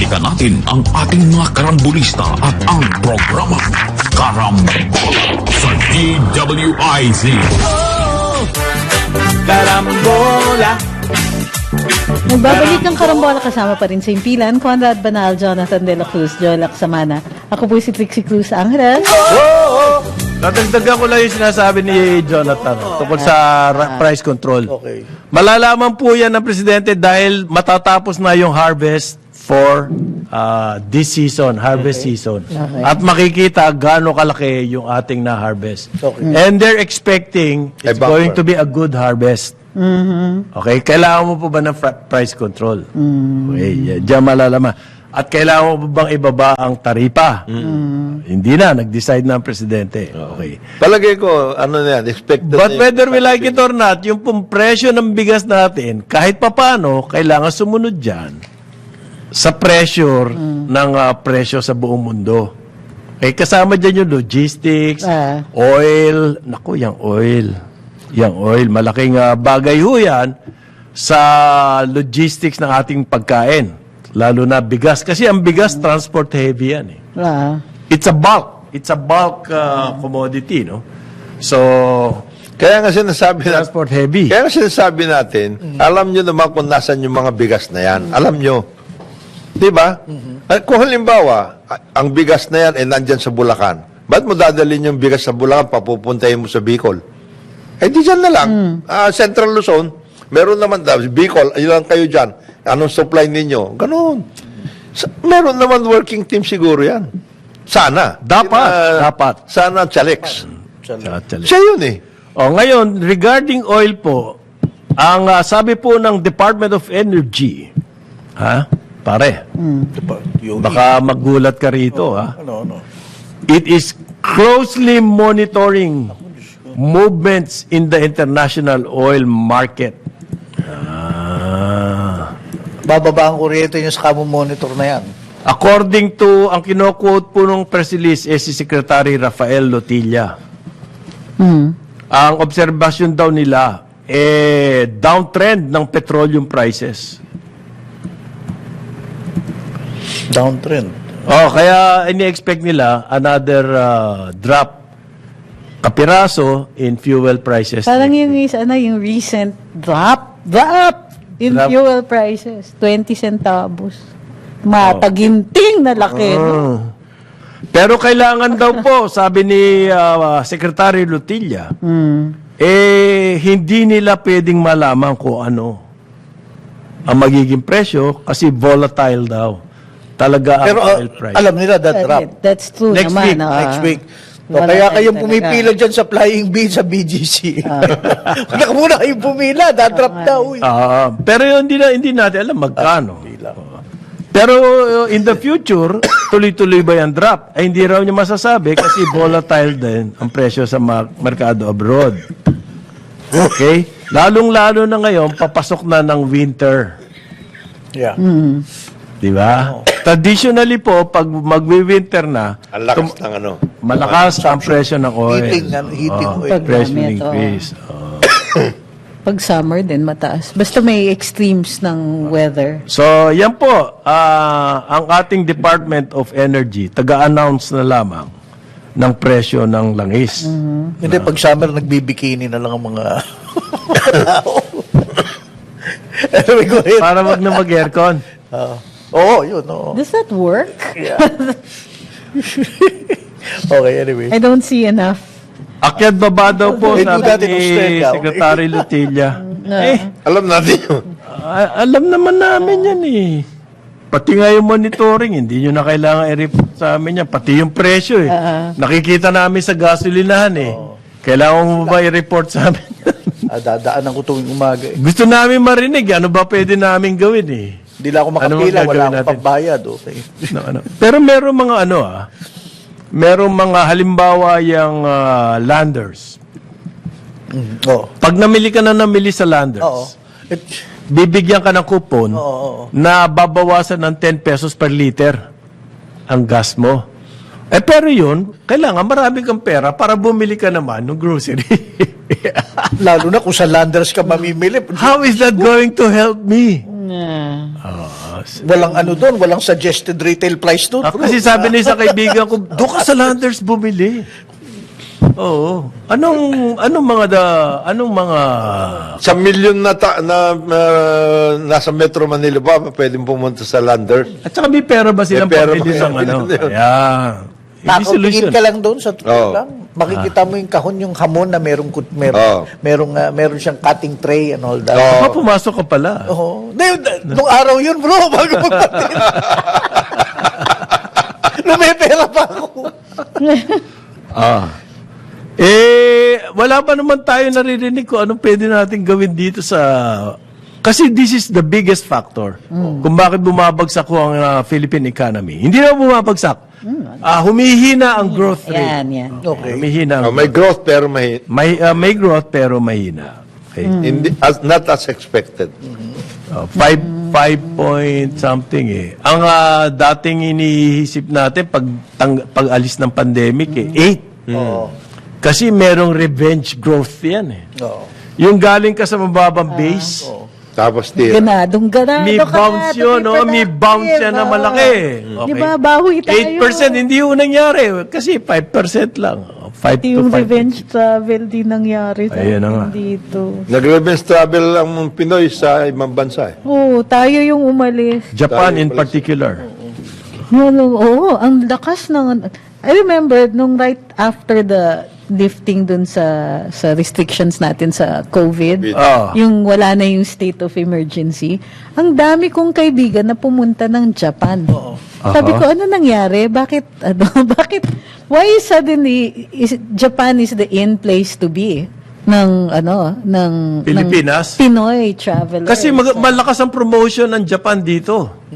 Balikan natin ang ating mga karambulista at ang programang Karambola sa DWIZ. Karambola. Nagbabalik ng karambola kasama pa rin sa impilan, Conrad Banal, Jonathan De La Cruz, Jolac Samana. Ako po si Trixie Cruz Angeles. Natagdagan ko lang yung sinasabi ni Jonathan tungkol sa price control. Okay. Malalaman po yan ng Presidente dahil matatapos na yung harvest for this season, harvest season. Okay. At makikita gaano kalaki yung ating na-harvest. Okay. And they're expecting it's bumper. going to be a good harvest. Okay? Kailangan mo po ba ng price control? Okay, diyan malalaman. At kailangan mo po bang ibaba ang taripa? Hindi na, nag-decide na ang Presidente. Okay. Palagay ko, ano na yan, expected. But whether we like it or not, yung pong presyo ng bigas natin, kahit papano, kailangan sumunod dyan sa pressure ng presyo sa buong mundo. Eh, kasama dyan yung logistics, oil. Naku, yung oil. Yung oil, malaking bagay ho yan sa logistics ng ating pagkain. Lalo na bigas. Kasi ang bigas, transport heavy yan eh. It's a bulk. It's a bulk commodity, no? So, Kaya nga sinasabi natin, transport heavy. kaya nga sinasabi natin, alam nyo naman kung nasan yung mga bigas na yan. Alam nyo. Di ba? Kung halimbawa, ang bigas na yan ay nandyan sa Bulacan, ba't mo dadalhin yung bigas sa Bulacan, papupuntahin mo sa Bicol? Eh, di dyan na lang. Central Luzon, meron naman, Bicol, ilan kayo dyan? Anong supply ninyo? Ganun. Meron naman working team siguro yan. Sana. Dapat. Sana Chalex. Actually. Siya yun eh. Oh, ngayon, regarding oil po, ang sabi po ng Department of Energy, pare, baka magulat ka rito, Ano? It is closely monitoring movements in the international oil market. Bababa ang kuryente nyo sa monitor na yan. According to, ang kino-quote po ng press release si Secretary Rafael Lotilla. Ang obserbasyon daw nila, downtrend ng petroleum prices. Downtrend. Kaya ini-expect nila another drop kapiraso in fuel prices. Parang yung yung recent drop in Drop. fuel prices. 20 centavos. Mataginting na laki. no? Pero kailangan daw po, sabi ni Secretary Lotilla, hindi nila pwedeng malaman kung ano ang magiging presyo kasi volatile daw. Talaga ang Pero oil price. alam nila that drop. That's true Next naman. week, Next week. So, Wala kaya tayo kayong talaga. pumipila dyan sa Flying B sa BGC. Huwag na muna kayong pumila. That-drop daw. Pero hindi natin alam magkano. Pero in the future, tuloy-tuloy ba yung drop? Ay hindi raw niya masasabi kasi volatile din ang presyo sa merkado abroad. Okay? Lalong-lalo na ngayon, papasok na ng winter. Yeah. Di ba? Traditionally po, pag magwi-winter na, Ang lakas ng ano. malakas ang presyo ng oil. Heating oil. Presyo Paggamit, increase. Pag summer din mataas. Basta may extremes ng weather. So, yan po, ang ating Department of Energy, taga-announce na lamang ng presyo ng langis. Hindi, pag summer, nagbibikini na lang ang mga tao. Anyway, go ahead. Para wag na mag-aircon. Oo, yun. Oo. Does that work? Okay, anyway. I don't see enough. Akyat baba daw po, They do that sabi in ni Australia. Secretary Lutilla. Alam natin yun. Alam naman namin yan eh. Pati nga yung monitoring, hindi nyo na kailangan i-report sa amin yan. Pati yung presyo eh. Nakikita namin sa gasolinahan eh. Kailangan mo ba i-report sa amin? Dadaanan ko tuwing umaga. Gusto namin marinig, ano ba pwede namin gawin eh? Hindi lang ako makapila, Ano wala gagawin akong natin? pambayad. Okay. No. Pero meron mga merong mga halimbawa yung landers. Oo. Pag namili ka na sa landers, Oo. bibigyan ka ng coupon Oo. na babawasan ng 10 pesos per liter ang gas mo. Pero yun, kailangan marami kang pera para bumili ka naman ng grocery. Lalo na kung sa landers ka mamimili. How is that going to help me? Walang ano doon, walang suggested retail price doon. Kasi sabi na isang kaibigan ko, doon ka sa Landers bumili. Oo. Anong mga Sa milyon nasa Metro Manila ba, pwedeng pumunta sa Landers? at saka may pera ba silang May pera pambili ba ng kayo? Ayan. Hindi Nakatingin solusyon. ka lang doon sa totoo Oo. lang. Makikita mo yung kahon, yung hamon na meron siyang cutting tray and all that. Oo. Baka pumasok ka pala. Oo. Nung araw yun, bro, bago magpatin. Lumipera pa ako. Wala pa naman tayo naririnig kung anong pwede natin gawin dito sa... Kasi this is the biggest factor kung bakit bumabagsak ko ang Philippine economy. Hindi na bumabagsak. Humihina ang growth rate. Yan. Okay. Humihina ang May growth pero may may growth pero mahina. Okay. not as expected. 5 point something eh. Ang dating iniisip natin pag alis ng pandemic 8. Oo. Kasi merong revenge growth yan eh. Oo. Yung galing ka sa mababang base, Tapos tira. Ganadong ganado may ka bounce na, yun, no? May bounce yan na malaki. Di ba, bawi tayo. 8% hindi yun nangyari. Kasi 5% lang. 5 to Yung 5. revenge travel din nangyari sa Ayun na nga. atin dito. Nag-revenge travel ang Pinoy sa ibang bansa. Oo, tayo yung umalis. Japan in particular. Oo, ang lakas ng... I remember, nung right after the lifting dun sa restrictions natin sa COVID, Ah. yung wala na yung state of emergency, ang dami kong kaibigan na pumunta ng Japan. Sabi ko, ano nangyari? Bakit, why suddenly Japan is the in place to be ng Pilipinas? Pinoy travelers? Kasi malakas ang promotion ng Japan dito.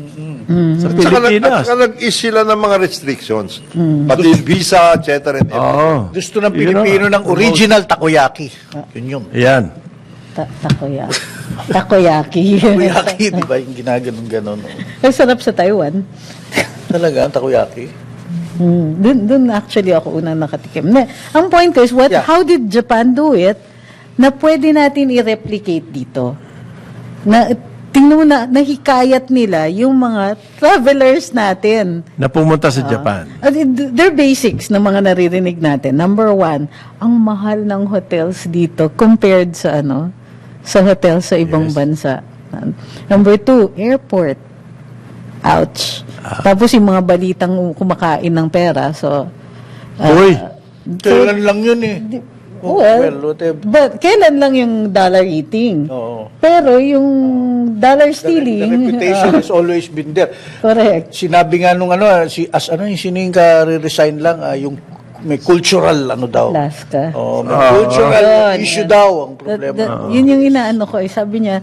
Sa At Pilipinas. saka nag-is sila ng mga restrictions. Pati visa, etc. and everything. Oo. Gusto ng Yun Pilipino na. ng original takoyaki. Yun yung Ayan. Takoyaki. Takoyaki. takoyaki, di ba? Yung ginaganon-ganon. Ang sarap sa Taiwan. Talaga, ang takoyaki. Dun actually ako unang nakatikim. Ang point ko is, Yeah. how did Japan do it na pwede natin i-replicate dito? Tingnan mo na, nahikayat nila yung mga travelers natin. Na pumunta sa Japan. They're basics na mga naririnig natin. Number 1, ang mahal ng hotels dito compared sa sa hotel sa ibang bansa. Number 2, airport. Ouch. Tapos yung mga balitang kumakain ng pera. So, Uy. Kailan lang yun eh. Whatever. but kailan lang yung dollar eating? Oo. Pero yung dollar The stealing, reputation has always been there. correct. Sinabi nga nung yung sino yung resign lang, yung may cultural daw. Alaska. Oh, may cultural Yun, issue yun. daw ang problema. Yun yung inaano ko. Sabi niya,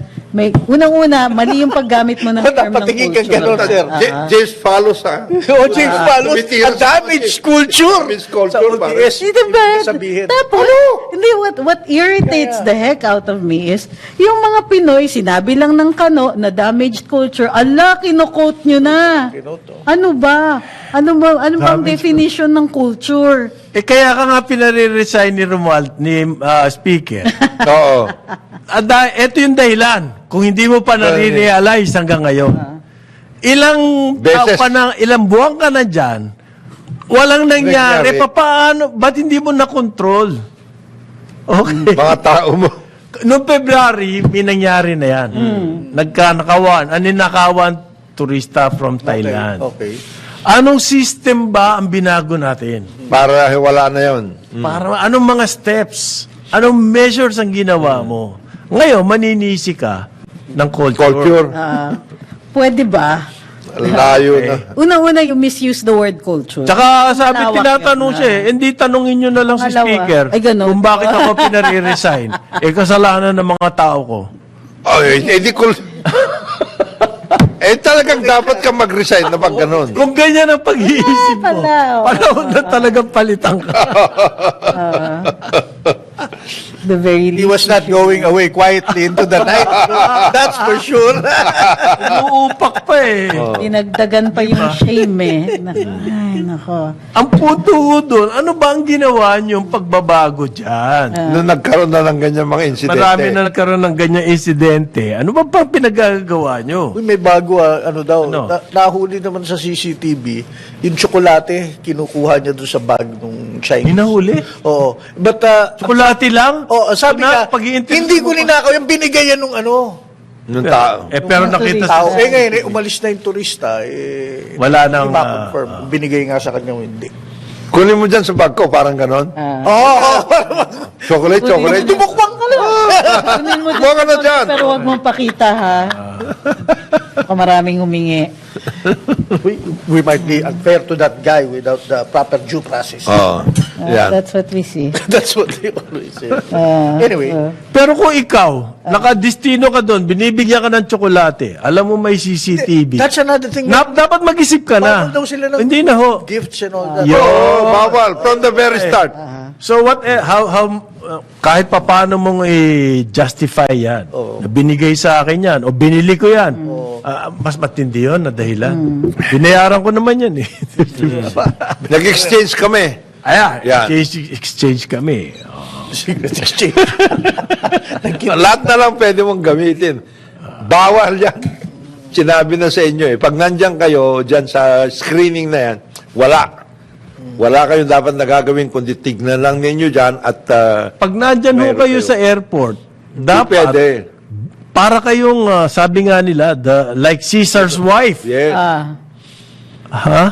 unang-una, mali yung paggamit mo ng term ng Napatingin kang culture. gano'n, sir. James follows ha. James Palos, tumitira a sa- damaged culture. Damaged culture, Sa ODS. Di ba? Sabihin. Tapos, hindi, what irritates the heck out of me is, yung mga Pinoy, sinabi lang ng kano na damaged culture, ala, kino-quote nyo na. Ano ba? Ano bang definition ng culture? Kaya ka nga pinare-resign ni Romuald, ni Speaker. Oo. Ito yung dahilan. Kung hindi mo pa nare-realize hanggang ngayon. Ilang buwan ka na dyan, walang nangyari. Nangyari. Paano? Ba't hindi mo na-control? Okay. Mga tao mo. Noong February, may nangyari na yan. Ninakawan turista from Thailand. Okay. Anong system ba ang binago natin? Para wala na yon. Para anong mga steps? Anong measures ang ginawa mo? Ngayon, maninisi ka ng culture. Culture. Pwede ba? Layo na. Unang-una, you misuse the word culture. Tsaka sabi, Tawag tinatanong yun, siya hindi tanongin nyo na lang si Pangalawa. speaker Ay, ganun. kung bakit ako pinare-resign. Kasalanan ng mga tao ko. Di cool. Talagang dapat ka mag-resign na pag ganun. Kung ganyan ang pag-iisip mo, Pala, oo. panahon na talagang palitan ka. The very He least. was not going away quietly into the night. That's for sure. Umuupak pa eh. Dinagdagan pa yung shame eh. Ay, nako. Ang puto doon, ano ba ang ginawa niyong pagbabago dyan? Nung nagkaroon na ng ganyan mga insidente. Marami na nagkaroon ng ganyang insidente. Ano ba pang pinagagawa niyo? Uy, may bago ano daw. Ano? Nahuli naman sa CCTV, yung tsokolate, kinukuha niya doon sa bag ng Chinese. Hinahuli? Oo. But, Tsokolate lang? sabi niya, Pag-i-interview hindi ko mo pa- ninakaw yung binigay yan nung ano. Nung tao. pero nakita Tao. sa... Ngayon, umalis na yung turista. Wala nang, Hindi ma-confirm. Binigay nga sa kanya o hindi. Kunin mo dyan sa bag ko, parang ganon. Oo. Chocolate. Dumukbang ka lang. Kunin mo Huwag ka na dyan. pero wag mong pakita ha. Baka maraming humingi. We might be unfair to that guy without the proper due process. Oo. Yan. That's what we see. That's what they always say. Anyway, Pero kung ikaw, nakadestino ka doon, binibigyan ka ng tsokolate, alam mo may CCTV. that's another thing. Dapat mag-isip ka na. Bawal daw sila ng Hindi na ho. gifts and all that. Oo, bawal. From the very start. So what kahit papaano mong i-justify yan, na binigay sa akin yan, o binili ko yan, mas matindi yun na dahilan. Binayaran ko naman yan eh. Nag-exchange kami. Ayan, Yan. exchange kami. Secret exchange. Lahat na lang pwede mong gamitin. Bawal yan. Sinabi na sa inyo eh. Pag nandyan kayo, dyan sa screening na yan, wala. Wala kayong dapat nagagawin kundi tignan lang ninyo dyan at Pag nandyan ho Meron kayo kayo. sa airport, pwede. dapat, para kayong, sabi nga nila, like Caesar's wife. Yes. Ha?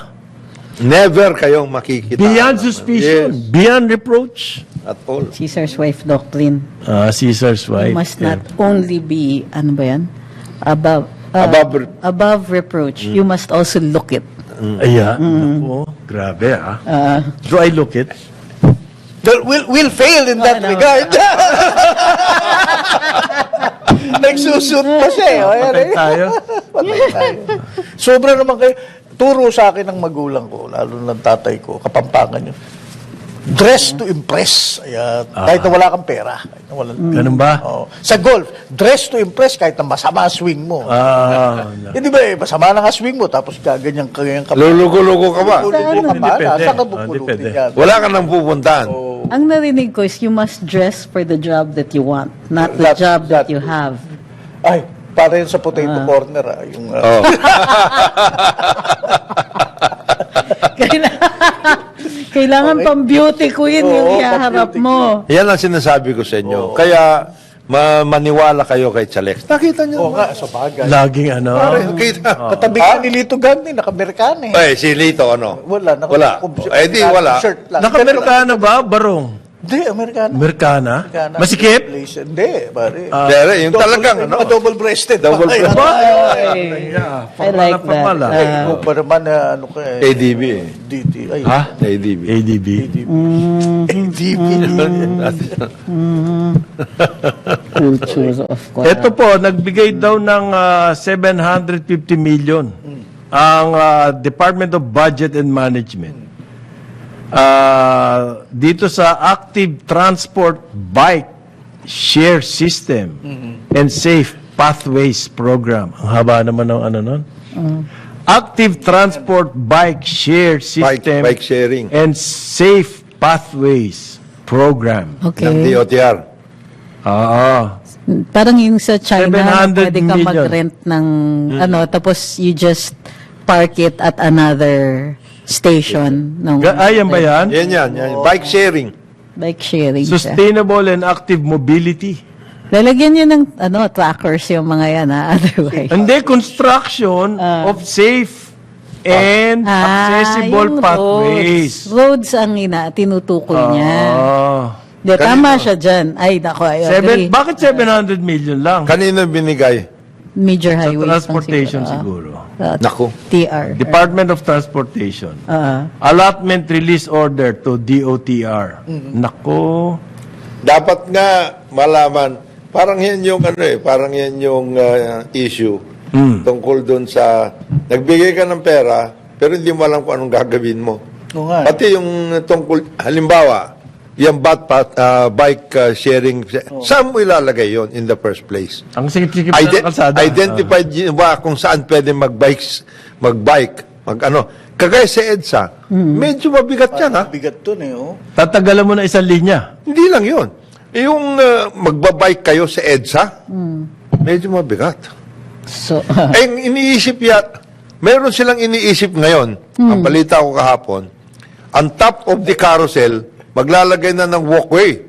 Never kayong makikita. Beyond suspicion, Yes. beyond reproach. At all. Caesar's wife doctrine. Caesar's wife. You must not only be, ano ba yan? Above. Above reproach. You must also look it. Ayan. Naku, grabe Do I look it? We'll fail in that regard. Nagsusut pa siya eh. Patay tayo. Patay tayo. Sobra naman kayo. Turo sa akin ng magulang ko, lalo ng tatay ko, kapampangan yun. Dress to impress. Ayan. Kahit na wala kang pera. Kahit na walang, Ganun ba? Oo. Sa golf, dress to impress kahit na masama ang swing mo. Hindi ba masama na nga swing mo, tapos kaganyan ka. Lulugo-lugo ka ba? Lulugo ka pa. Depende. Saan ka Depende. bubulutin yan? Wala ka nang pupuntahan. Ang narinig ko is you must dress for the job that you want, not the That- job that that- you have. Ay, para yun sa potato corner. Yung, Oh. Kailangan pang beauty queen yung Oo, ihaharap pang-beauty mo. Yan ang sinasabi ko sa inyo. Kaya, maniwala kayo kay Chalex. Nakita niyo. Oo nga, sa bagay. Laging ano. Kita. Katabi ka ni Lito Gagni, naka-Amerikana eh. Si Lito, ano? Wala. Wala. Di wala. Shirt lang. Nakamerkana ba, Barong? Hindi, Amerikana. Amerikana? Amerikana. Masikip? Blazer. Hindi, pare. Pero yung talagang, ano? Double-breasted. Double-breasted. I like that. Ikaw pa naman na ano ka eh. ADB eh. DT. Ay, Ha? ADB. ADB. ADB. Culture of course. Ito po, nagbigay daw ng 750 million ang Department of Budget and Management. Dito sa Active Transport Bike Share System and Safe Pathways Program. Ang haba naman ng ano nun. Active Transport Bike Share System Bike sharing. and Safe Pathways Program. Ng Okay. DOTR. Parang yung sa China, 700 pwede ka million. mag-rent ng ano, tapos you just park it at another station. Ayan ba yan? Yan. Bike sharing. Bike sharing siya. Sustainable and active mobility. Lalagyan niyo ng ano, trackers yung mga yan, ha? Otherwise. Hindi, construction of safe and accessible yung pathways. Roads ang tinutukoy niya. De, tama siya dyan. Ay, nako, I agree. Bakit 700 million lang? Kanino binigay? Major Sa highways. transportation siguro. Naku. TR. Department of Transportation. Allotment release order to DOTR. Nako. Dapat nga malaman, parang yan yung parang yan yung issue tungkol doon sa nagbigay ka ng pera pero hindi mo alam kung anong gagawin mo. Oo nga. Pati yung tungkol, halimbawa, yung bike sharing, saan mo ilalagay yon in the first place? Ang sikip-sikip na ng kalsada. Identified yun ba kung saan pwede magbike, kagaya sa EDSA, medyo mabigat yan, ha? Bigat dun eh, oh. Tatagalan mo na isang linya. Hindi lang yun. Yung magbabike kayo sa EDSA, medyo mabigat. So, Iniisip meron silang iniisip ngayon, ang balita ko kahapon, on top of the carousel, maglalagay na ng walkway.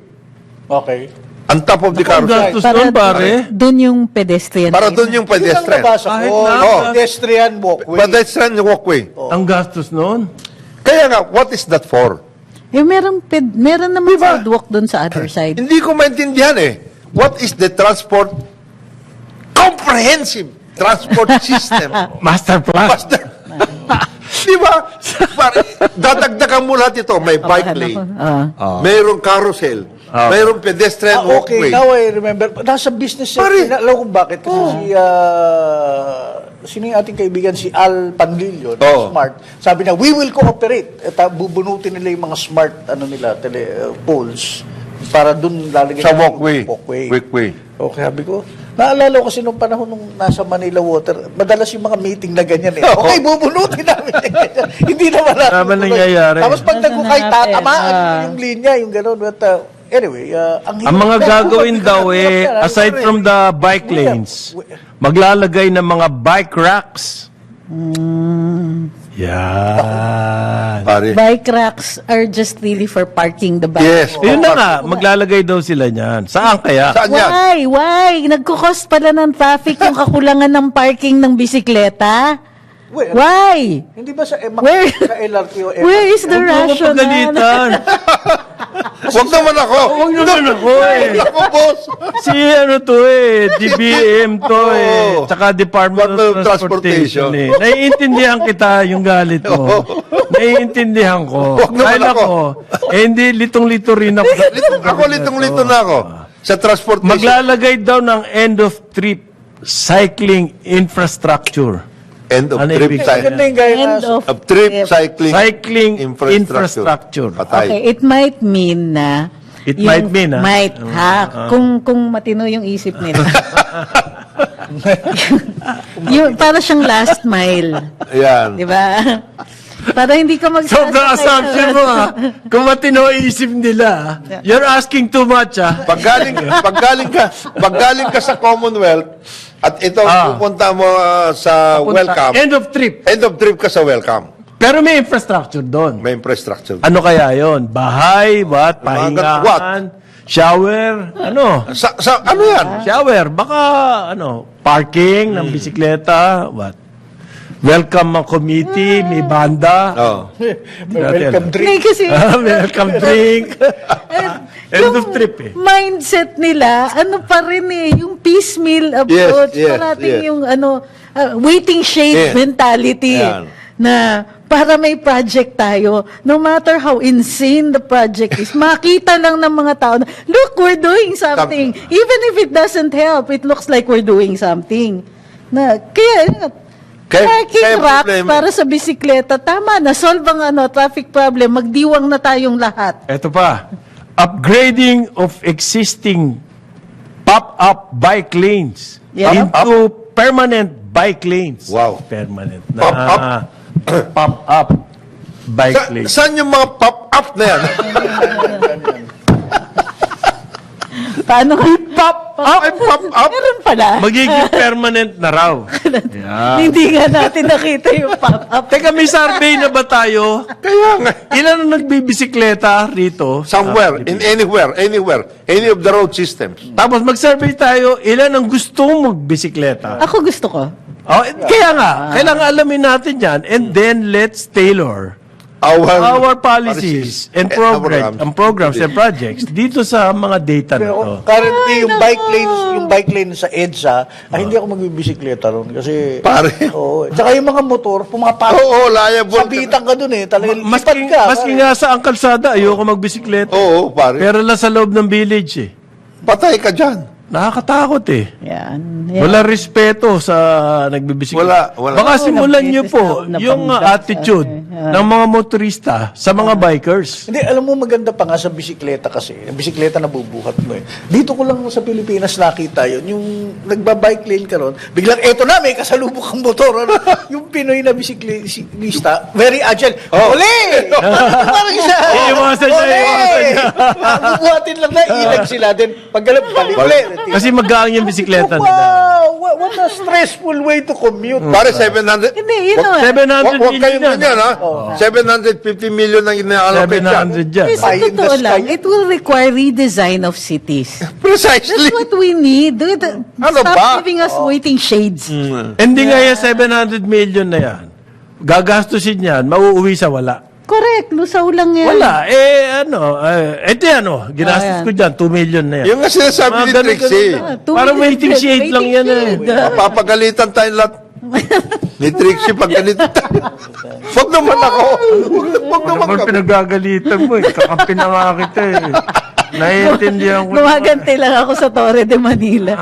Okay. On top of the Ang carousel. gastos nun, pare. doon yung pedestrian. Para doon yung Yun ang pedestrian. nabasa Kahit ko. na- Oh, pedestrian walkway. Pedestrian walkway. Ang gastos nun. Kaya nga, what is that for? Meron naman sidewalk doon sa other side. Hindi ko maintindihan eh. What is the comprehensive transport system? Master plan. Master. Di ba? Dadagdagan mo lahat ito. May bike lane. Mayroong carousel. Mayroong pedestrian Okay, walkway. now I remember. Nasa business Pare. sector. Alam ko bakit. Kasi sino yung ating kaibigan? Si Al Panlilio, Oo. Smart. Sabi na, we will cooperate. At bubunutin nila yung mga smart poles para dun lalagyan Sa ng walkway. walkway. Okay, sabi ko. Naalala ko kasi nung panahon nung nasa Manila Water, madalas yung mga meeting na ganyan eh. Okay, bubunutin namin. Hindi naman natin. Naman nangyayari. Tapos pag nagkukay, Hanapin. tatamaan yung linya, yung gano'n. But anyway, Ang mga gagawin daw aside from the bike lanes, maglalagay ng mga bike racks. Yan. Pare. Bike racks are just really for parking the bike. Yes. Yun na nga, maglalagay daw sila niyan. Saan kaya? Saan yan? Why? Nagkukos pala ng traffic yung kakulangan ng parking ng bisikleta? Well, Why? hindi ba sa Where- sa LRT o MRT? Where is the Huwag mo rationale? pagalitan. Huwag naman ako. Huwag naman ako eh. Huwag ako, boss. Si DBM to tsaka Department of Transportation Transportation. Naiintindihan kita yung galit mo. Naiintindihan ko. Huwag naman Dahil ako. hindi litong-lito rin ako. Ako litong-lito na ako. Sa transportation. Maglalagay daw ng end of trip cycling infrastructure. End of Ano trip ibig Ganda yung gaya End na- of Of trip cycling, Cycling infrastructure. Patay. Okay, it might mean na It might mean, ha? Might, ha? Kung matino yung isip nila. Para siyang last mile. Ayan. Di ba? Para hindi ka magsasakay. Sobrang assumption mo ha. Kung matino isip nila, you're asking too much ha. Paggaling ka sa Commonwealth at ito pupunta mo sa welcome. End of trip. End of trip ka sa welcome. Pero may infrastructure doon. May infrastructure. Ano kaya yon? Bahay, what? Pahingahan? What? Shower? Ano? Sa ano yan? Shower. Baka, parking ng bisikleta? What? Welcome committee, may banda. Oh. May welcome drink. Hindi kasi, Welcome drink. End of trip eh. mindset nila, ano pa rin yung piecemeal approach. Yes, parating yes. yung waiting shade Yes. mentality. Yan. Na para may project tayo, no matter how insane the project is, makita lang ng mga tao na, look, we're doing something. Even if it doesn't help, it looks like we're doing something. Kaya parking racks problema. para sa bisikleta, tama na, solve ang traffic problem, magdiwang na tayong lahat. Ito pa. Upgrading of existing pop-up bike lanes Yeah. into permanent bike lanes. Wow. Permanent na. Pop-up? Pop-up bike lanes. Saan yung mga pop-up na yan? Paano ka? Pop-up? Ay, pop-up? Meron pala. Magiging permanent na raw. Yeah. Hindi nga natin nakita yung pop-up. Teka, may survey na ba tayo? Kaya nga. Ilan ang nagbibisikleta rito? Somewhere, in anywhere, any of the road systems. Tapos mag-survey tayo, ilan ang gustong magbisikleta? Ako gusto ko. Oh, kaya nga, kailangan alamin natin yan. And then, let's tailor our policies and programs and projects dito sa mga data na to. Pero currently, yung bike lane sa EDSA, hindi ako magbibisikleta ron. Kasi, Pare. Oo. Tsaka yung mga motor, pumapasok. Oo, liable. Sabitan ka dun eh. Talagang Maski, lipat ka. maski nga sa ang kalsada, ayoko magbisikleta. Oo, pare. Pero lang sa loob ng village eh. Patay ka dyan. Nakakatakot eh. Yan. Wala respeto sa nagbibisikleta. Wala. Baka Oo, simulan nagbisis niyo po na yung bangga. attitude ng mga motorista sa mga bikers. Hindi, alam mo maganda pa nga sa bisikleta kasi. Yung bisikleta na bubuhat mo eh. Dito ko lang sa Pilipinas nakita yun. Yung nagbabike lane ka ron, biglang eto na, may kasalubok ang motor. Ano? Yung Pinoy na bisiklista, very agile. Ole! Parang isa. Iiwasan niya, iiwasan niya. Bubuhatin lang na, ilag sila din. Paggalang balik ulit. Kasi magaang yung bisikleta nila. Wow! What a stressful way to commute. Pare 700. Hindi, yun naman. 700 Huwag kayong million ganyan, ha? 750 million ang ina-allocate dyan. 700 dyan. Sa Pie in the totoo sky. lang, it will require redesign of cities. Precisely. That's what we need. Ano Stop ba? giving us waiting shades. Hindi nga yung 700 million na yan. Gagastusin yan, mauuwi sa wala. Correct, lusaw lang yan. Wala. Ito yan, ginastos ko dyan, 2 million na yan. Yung nga sinasabi ni Mga ganun, Trixie. ganun. Parang waiting shade lang yan eh. Mapapagalitan tayo lahat. Ni Trixie, pag ganito tayo. Huwag naman ako. Huwag Ano naman naman ako. pinagagalitan mo eh. Kakampi na nga kita eh. Naiintindihan ko. Gumaganti lang ako sa Torre de Manila.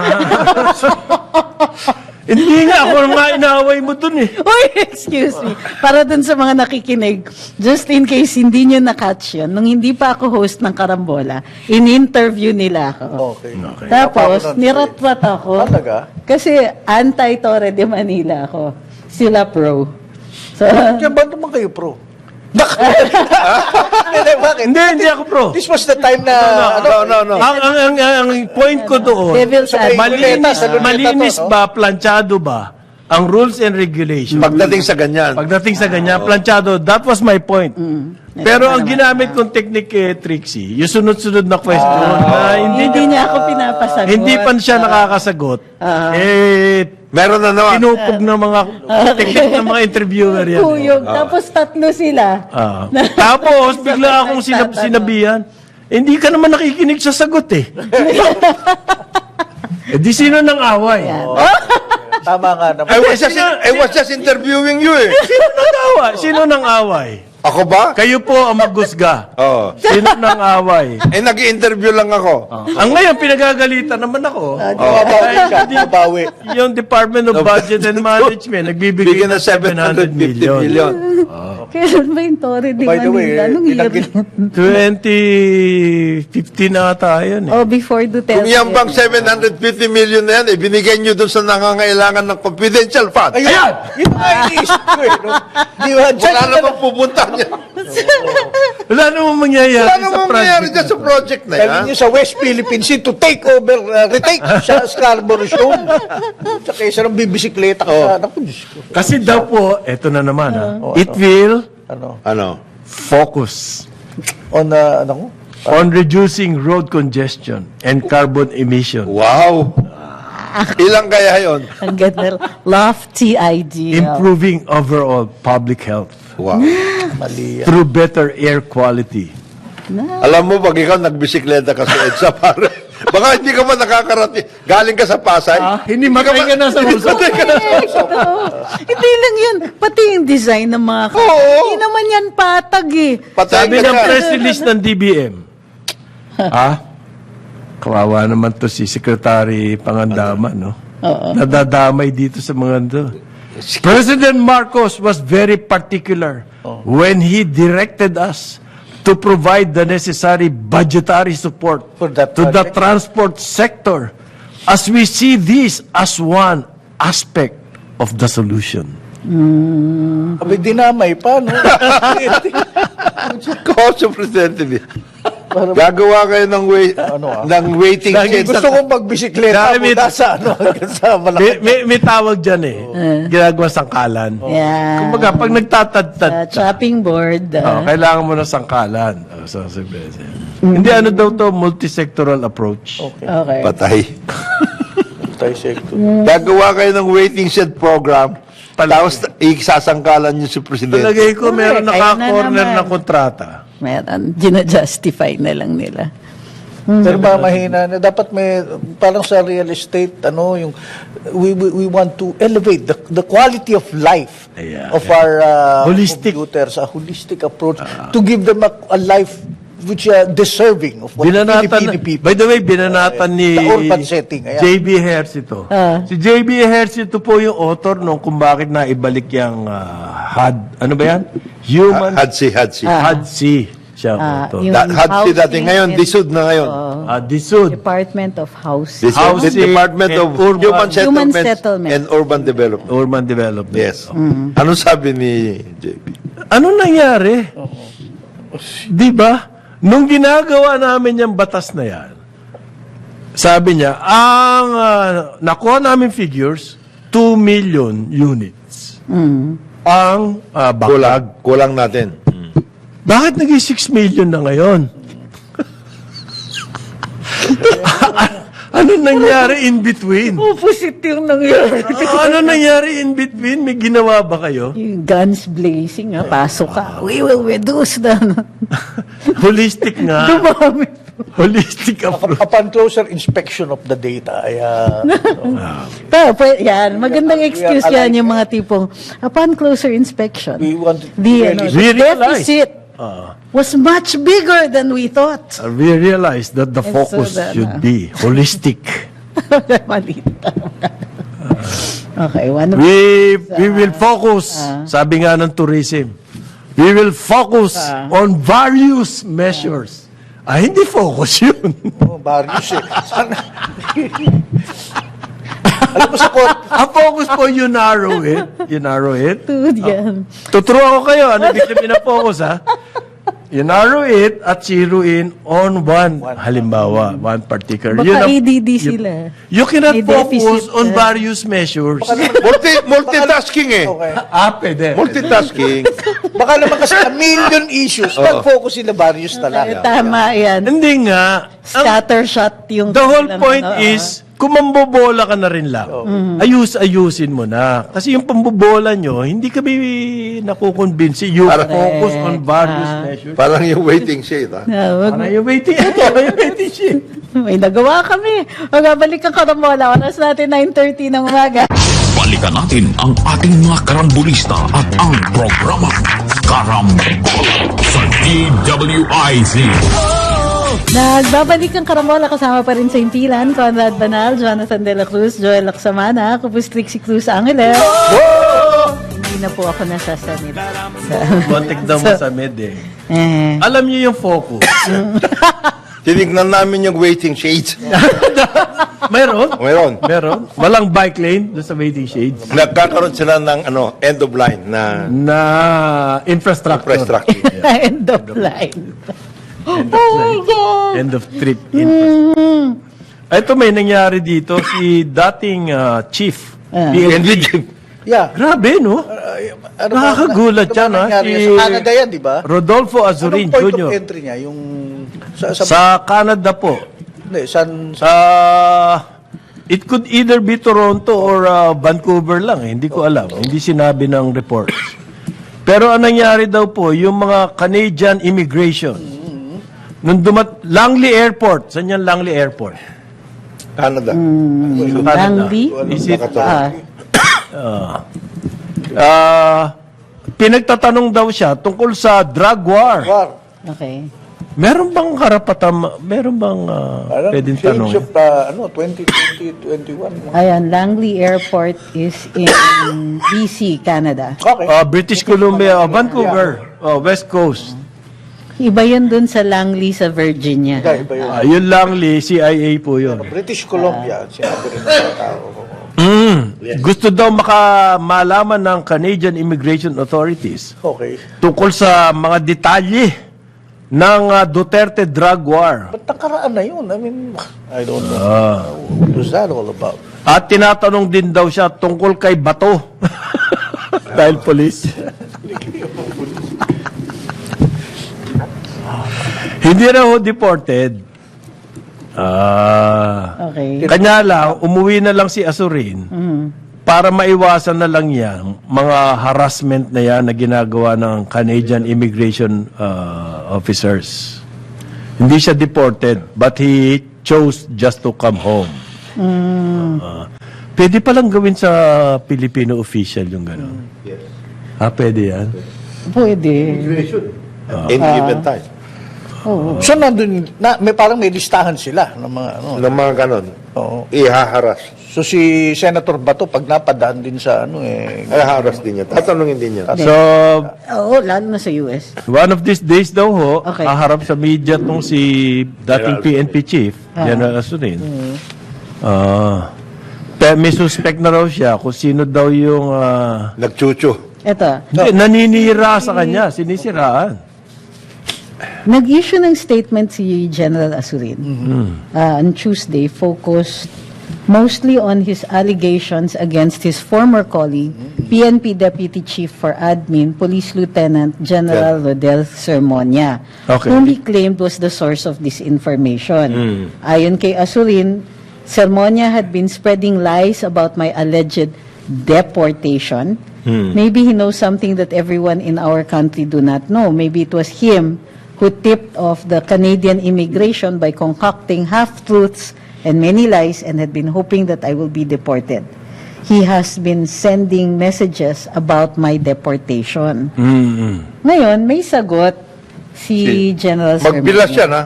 Hindi nga, ako nga inaaway mo dun eh. Uy, excuse me. Para dun sa mga nakikinig, just in case hindi nyo na-catch yun, nung hindi pa ako host ng Karambola, in-interview nila ako. Okay. Tapos, Napapanood. niratrat ako. Talaga? Kasi anti-Torre de Manila ako. Sila pro. So, Diyan ba naman kayo pro? Hindi, bakit? Hindi ako pro. This was the time na... No. Ang point ko doon, Devil's advocate. malinis no? ba, planchado ba, ang rules and regulations? Pagdating sa ganyan. Pagdating sa ganyan, planchado, that was my point. Pero ang ginamit kong technique Trixie, yung sunod-sunod na question na hindi niya ako pinapasagot. hindi pa siya nakakasagot, Meron na naman. pinupog ng mga technique ng mga interviewer yan. Kuyog. Tapos tatlo sila. Tapos, bigla akong sinabihan, hindi ka naman nakikinig sa sagot eh. Di sino nang away? Tama nga naman. I was just interviewing you eh. Sino nang away? Sino nang away? Ako ba? Kayo po ang magusga. Oo. Sino nang away? Nag-i-interview lang ako. Ang ngayon, pinagagalitan naman ako. Mabawi siya. Mabawi. Yung Department of Budget and Management, nagbibigay Bigyan ng ng 750 million. Kailan ba yung Torre de By the way, Manila? Anong year? tinanggit- 2015 na ata yun eh. Oh, before Duterte. Kung yan bang 750 million na yan, ibinigay nyo dun sa nangangailangan ng confidential fund. Ayan! Yun nga iniisip ko eh. No? Di ba? Wala namang pupunta niya. Wala namang mangyayari Wala sa namang project. nangyari dyan sa project na yan. Galing niyo sa West Philippine Sea to take over, retake sa Scarborough Shoal. Sa kaysa ng bibisikleta ka sa... Naku, Diyos ko. Kasi daw po, eto na naman it will Ano? focus On, ano ko? on reducing road congestion and carbon emission. Wow! Ilang kaya yon? Ang ganda. Lofty idea. Improving overall public health Wow. Mali yan. through better air quality. Alam mo, pag ikaw nagbisikleta ka sa EDSA, pare, baka hindi ka man nakakarating. Galing ka sa Pasay. Hindi matay ka na sa uso. Matay ka na sa usok. Hindi lang yun. Pati yung design ng mga Oo. Hindi naman yan patag eh. Patay Sabi ka ng na. press release ng DBM, kawawa naman to si Secretary Pangandaman, no? Nadadamay dito sa mga to. President Marcos was very particular when he directed us to provide the necessary budgetary support For that to the project. transport sector as we see this as one aspect of the solution. Abay, dinamay pa, no? Kausap Presidente din. Gagawa kayo ng, ng waiting shed. Gusto kong magbisikleta Dahil muna sa, ano, hanggang sa malaki. May tawag dyan eh. Ginagawa sangkalan. Yeah. Kumbaga, pag nagtatadtad ka, Chopping board. kailangan mo ng sangkalan. Hindi ano daw to, multisectoral approach. Okay. Patay. Tayo sekto. Gagawa kayo ng waiting shed program. Tapos isasangkalan niyo si Presidente. Talagay ko, meron Correct. Ayun na naka-corner naman. na kontrata. Meron. Gina-justify na lang nila. Pero ba mahina na dapat may parang sa real estate yung we want to elevate the quality of life Yeah. of our Holistic. computers, a holistic approach to give them a life which are deserving of what Filipino people. By the way, binanatan ni the urban setting, ayan. J.B. Hersito. Si J.B. Hersito po yung author nung kung bakit na ibalik yung ano ba yan? Human Hadsi. Hadsi. Siya ang author. yung Hadsi dati. housing Ngayon, and- disud na ngayon. Disud. Department of Housing. This is the Housing Department and of Urban Human Settlements Settlement. and Urban Development. Urban Development. Yes. Ano sabi ni JB? Ano nangyari? Di ba? Nung ginagawa namin yung batas na yan, sabi niya, ang nakuha namin figures, 2 million units. Ang backlog. Kulang natin. Bakit naging 6 million na ngayon? Ano nangyari in between? Opposite yung nangyari. Ano nangyari in between? May ginawa ba kayo? Yung guns blazing, pasok ka. We will reduce the... Holistic nga. Dumami. Holistic approach. Upon closer inspection of the data, ay, Pero, yan, magandang We are excuse alive, yan yung mga tipong, upon closer inspection, we want to the We realize. deficit was much bigger than we thought. We realized that the And focus so that, should be holistic. Malita. Okay, one We will focus, sabi nga ng tourism, we will focus on various measures. Hindi focus yun. various Sana. Alam mo sa court, Ang focus po, you narrow it. You narrow it. Dude, yan. Tuturo ko kayo, ano ibig sabihin ng focus, ha? You narrow it at zero in on one. Halimbawa, one particular. Baka ADD sila. You cannot May focus deficit, on various measures. Multitasking eh. okay. Pwede. Multitasking. Baka naman kasi a million issues, mag-focus sila various talaga. Tama yan. Hindi nga. Scattershot yung... The whole ano, point is, kung mambobola ka na rin lang, ayusin mo na. Kasi yung pambobola nyo, hindi kami nakukonvince. You focus on various measures. Parang yung waiting shade, ha? Para yung waiting, yung waiting sheet. May nagawa kami. Magabalik ang Karambola. Oras natin 9:30 ng umaga. Balikan natin ang ating mga karambulista at ang programa Karambola sa DWIZ. Nagbabalik ang Karambola kasama pa rin sa impilan. Conrad Banal, Jonathan De La Cruz, Joel Laksamana, ako po si Trixie Cruz Angeles. Hindi na po ako nasasanit. Montek daw mo sa med eh. Eh. Alam niyo yung focus. Tinignan namin yung waiting shades. Meron? Meron. Walang bike lane doon sa waiting shades. Nagkakaroon sila ng end of line na Na infrastructure. infrastructure. End of line. Oh my God! End of trip. Ito may nangyari dito si dating chief. PNP. Yeah. Grabe, no? Ano Nakakagulat yan, ha? nangyari? Si Sa Canada yan, di ba? Rodolfo Azurin Anong point Jr. of entry niya? Yung... Sa Canada po. Hindi, san... It could either be Toronto or Vancouver lang. Hindi ko alam. Hindi sinabi ng report. Pero ang nangyari daw po, yung mga Canadian immigration, nung Langley Airport. Saan yan Langley Airport? Canada. Langley? Is it, Ah, pinagtatanong daw siya tungkol sa drug war. War. okay. Meron bang karapatan, meron bang pwedeng Shades tanong? of 2020, 2021. Ayan, Langley Airport is in BC, Canada. Okay. British Columbia, Vancouver, West Coast. Iba yun dun sa Langley sa Virginia. Iba yun. Yun Langley, CIA po yun. British Columbia, sinabi rin ng mga tao. Gusto daw malaman ng Canadian Immigration Authorities Okay. tungkol sa mga detalye ng Duterte drug war. Ba't nakaraan na yun? I mean, I don't know. What was that all about? At tinatanong din daw siya tungkol kay Bato. Dahil police. Hindi na ho deported. Okay. Kanya lang, umuwi na lang si Azurin para maiwasan na lang yan mga harassment na yan na ginagawa ng Canadian immigration officers. Hindi siya deported, but he chose just to come home. Pwede palang gawin sa Filipino official yung gano'n. Pwede yan. Pwede. In given time. Oo. So, nandun, parang may listahan sila ng mga ano. Ng mga ganon. Oo. Ihaharas. So, si Senator Bato, pag napadaan din sa Ihaharas din niya. Tatanungin din niya. So, Oo, lalo na sa US. one of these days daw ho, Okay. haharap sa media tong si dating PNP chief, General Asurin. May suspect na raw siya kung sino daw yung Nagchuchu. Ito, hindi, naninira sa kanya, sinisiraan. nag-issue ng statement si General Asurin on Tuesday, focused mostly on his allegations against his former colleague, PNP Deputy Chief for Admin, Police Lieutenant General Rodel Sermonia, Okay. whom he claimed was the source of this information. Ayon kay Asurin, Sermonia had been spreading lies about my alleged deportation. Maybe he knows something that everyone in our country do not know. Maybe it was him who tipped off the Canadian immigration by concocting half-truths and many lies and had been hoping that I will be deported. He has been sending messages about my deportation. Ngayon, may sagot si General Sermonia. Magbilas yan, ha?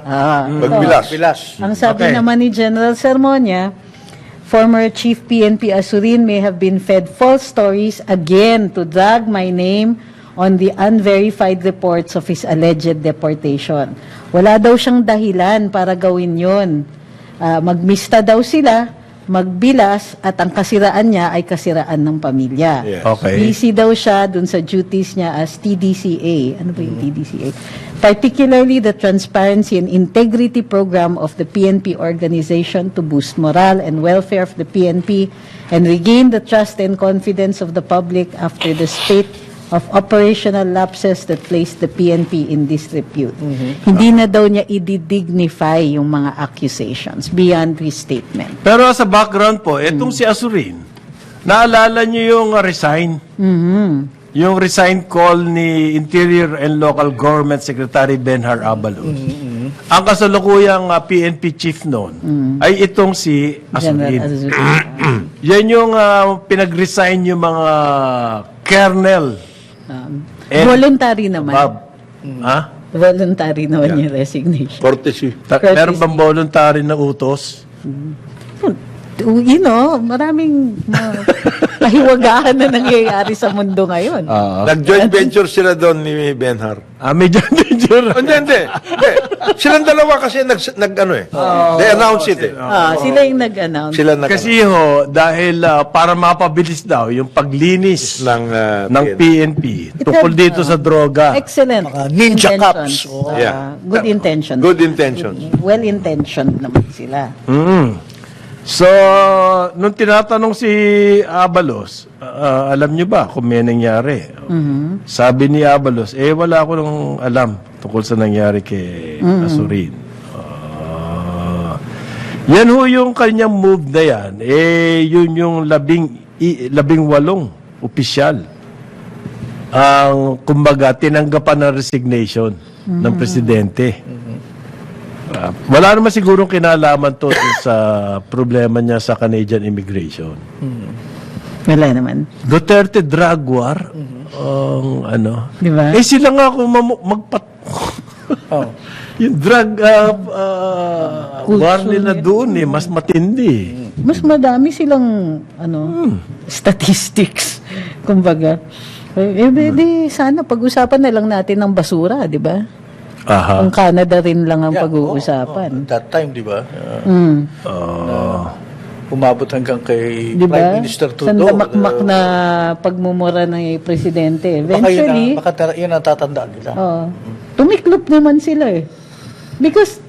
Magbilas. Bilas. Ang sabi Okay. naman ni General Sermonia, former Chief PNP Asurin may have been fed false stories again to drag my name on the unverified reports of his alleged deportation. Wala daw siyang dahilan para gawin yon. Magmista daw sila, magbilas, at ang kasiraan niya ay kasiraan ng pamilya. Yes. Okay. Busy daw siya dun sa duties niya as TDCA. Ano ba yung TDCA? Particularly the Transparency and Integrity Program of the PNP organization to boost morale and welfare of the PNP and regain the trust and confidence of the public after the spate of operational lapses that placed the PNP in disrepute. Hindi na daw niya i-dignify yung mga accusations beyond his statement. Pero sa background po, etong si Asurin, naalala niyo yung resign? Yung resign call ni Interior and Local Government Secretary Benhar Abalos. Ang kasalukuyang PNP chief noon ay itong si General Asurin. Azurin. Yan yung pinag-resign yung mga colonel. And- Voluntary naman. Bob. Ha? Voluntary naman yung resignation. Courtesy. Meron bang voluntary na utos? You know, maraming kahiwagahan na nangyayari sa mundo ngayon. Nag-joint venture sila doon ni Benhar. May danger. Hindi. Silang dalawa kasi they announced it eh. Sila yung nag-announce. Sila nag Kasi ho, dahil para mapabilis daw yung paglinis ng PNP tungkol dito sa droga. Excellent. Mga ninja intentions. cops. Oh. Yeah. Good intentions. Good intentions. Well-intentioned naman sila. So, nung tinatanong si Abalos, alam niyo ba kung may nangyari? Sabi ni Abalos, wala ko nang alam tungkol sa nangyari kay Asurin. Yan ho yung kanyang move na yan. Yun yung 18 opisyal ang kumbaga tinanggapan ng resignation ng presidente. Wala naman sigurong kinalaman to sa problema niya sa Canadian immigration. Wala naman. Duterte drug war, ang Di ba? sila nga kung yung drug war nila doon mas matindi. Mas madami silang statistics. Kumbaga. Di sana pag-usapan na lang natin ng basura, di ba? Aha. Ang Canada rin lang ang Yeah, pag-uusapan. that time, di ba? Mm. Umabot hanggang kay Di ba? Prime Minister Trudeau. Sandamakmak na pagmumura ng presidente. Eventually, Baka yun ang tatandaan nila. tumiklop naman sila eh. Because,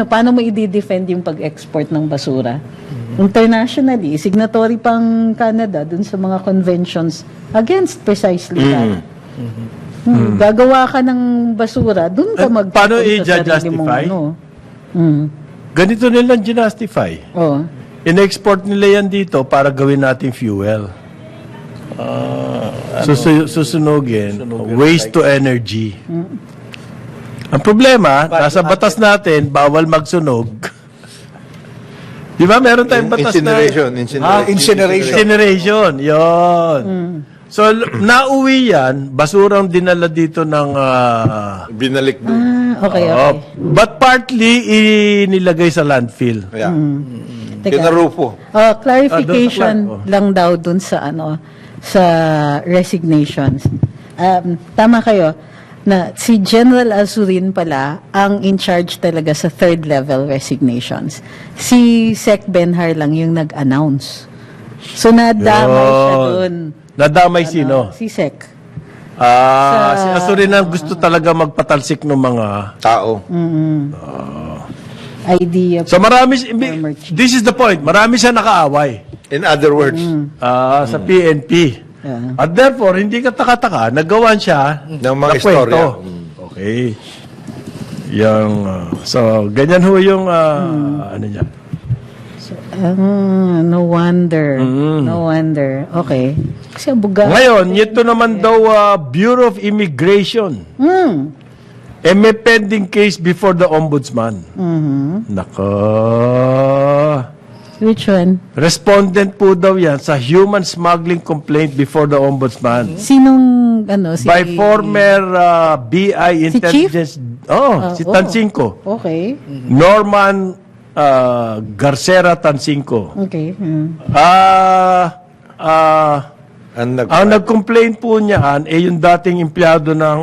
paano mo i-defend yung pag-export ng basura? Internationally, signatory pang Canada dun sa mga conventions against precisely that. Gagawa ka ng basura, dun ka mag- Paano sa sarili i-justify? mong Ganito nilang ginastify. Oh. In-export nila yan dito para gawin nating fuel. Susunugin, waste to energy. Ang problema, nasa batas natin, bawal magsunog. Di ba? Meron tayong batas Incineration. Incineration. Incineration, yon. So, nauwi yan, basurang dinala dito ng... Binalik din. Okay. but partly, inilagay sa landfill. Yeah. Teka. Kinarufo. Clarification lang daw dun sa sa resignations. Tama kayo na si General Azurin pala ang in charge talaga sa third level resignations. Si Sec Benhar lang yung nag-announce. So nadamay siya dun. Nadamay sino? Si Sec. Si Azurin ang gusto talaga magpatalsik ng mga... Tao. Idea. So marami, this is the point, marami siya nakaaway In other words, sa PNP. Yeah. At therefore, hindi ka taka-taka, nagawan siya ng mga na istorya. kwento. Okay. So, ganyan ho yung, ano niya. No wonder. No wonder. Okay. Kasi buga. Ngayon, ito naman daw, Bureau of Immigration. May pending case before the Ombudsman. Nako. Which one? Respondent po daw yan sa human smuggling complaint before the Ombudsman. Sinong, si... By former BI Si Chief? Intelligence... si oo. Tansinko. Okay. Norman Garcera Tansinko. Okay. Ang nag-complain po niyan yung dating empleyado ng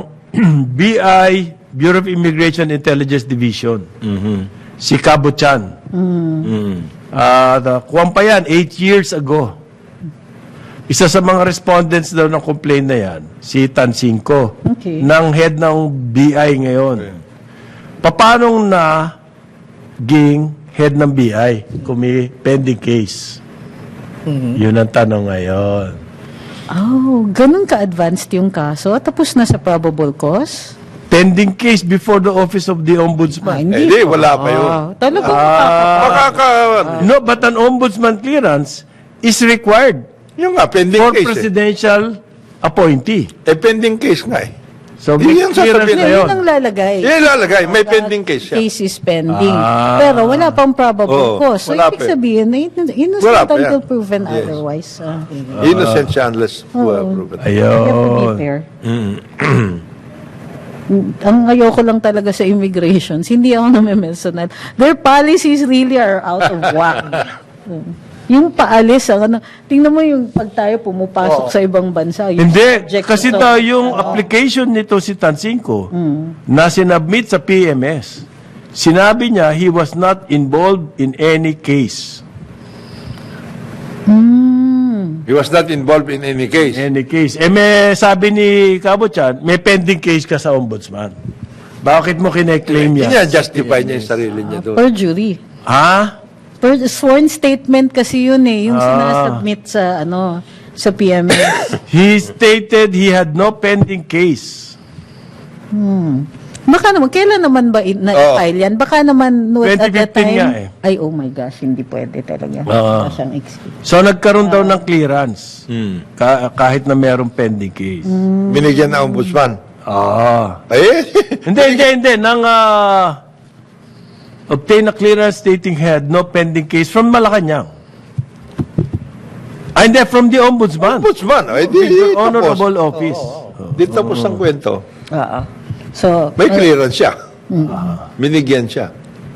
BI, Bureau of Immigration Intelligence Division. Si Cabo Chan. Kuwan pa yan, 8 years ago. Isa sa mga respondents daw ng complaint na yan, si Tansinko, Okay. ng head ng BI ngayon. Paano na ging head ng BI kung may pending case? Yun ang tanong ngayon. Oh, ganun ka-advanced yung kaso? Tapos na sa probable cause? Pending case before the Office of the Ombudsman. hindi, wala pa yun. Talaga No, but an ombudsman clearance is required Yung nga, pending for case presidential appointee. pending case nga eh. So, Hindi may yan clearance sasabihin na Yun yun. ang lalagay. Yan ilalagay, may pending case siya. Case is pending. Pero wala pang probable Oo, cause. So, wala ibig pa eh. sabihin, innocent Wala pa until yan. proven Yes. otherwise. Innocent siya unless proven. You have to be Ayun. fair. Ang ayoko lang talaga sa immigrations, hindi ako namimensonal. Their policies really are out of whack. Yung paalis, tingnan mo yung pag tayo pumupasok sa ibang bansa. Yung Hindi, subject kasi to- daw yung application nito si Tansinko na sinubmit sa PMS, sinabi niya he was not involved in any case. He was not involved in any case. Any case. May sabi ni Cabo Chan, may pending case ka sa ombudsman. Bakit mo kine-claim yan? Justify niya yung sarili niya doon. Perjury. Ha? Sworn statement kasi yun yung sinasubmit sa sa PMS. He stated he had no pending case. Baka naman, kailan naman ba na-file yan? Baka naman at that 2015 time. nga eh. Ay, oh my gosh, hindi pwede talaga. Wala siyang excuse. So nagkaroon daw ng clearance kahit na mayroong pending case. Binigyan na ombudsman. Eh, Hindi. Nang obtain a clearance stating he had no pending case from Malacanang. Hindi, from the ombudsman. ombudsman. Eh, The tapos. honorable office. Di tapos ang kwento. So, May clearance siya. Binigyan siya.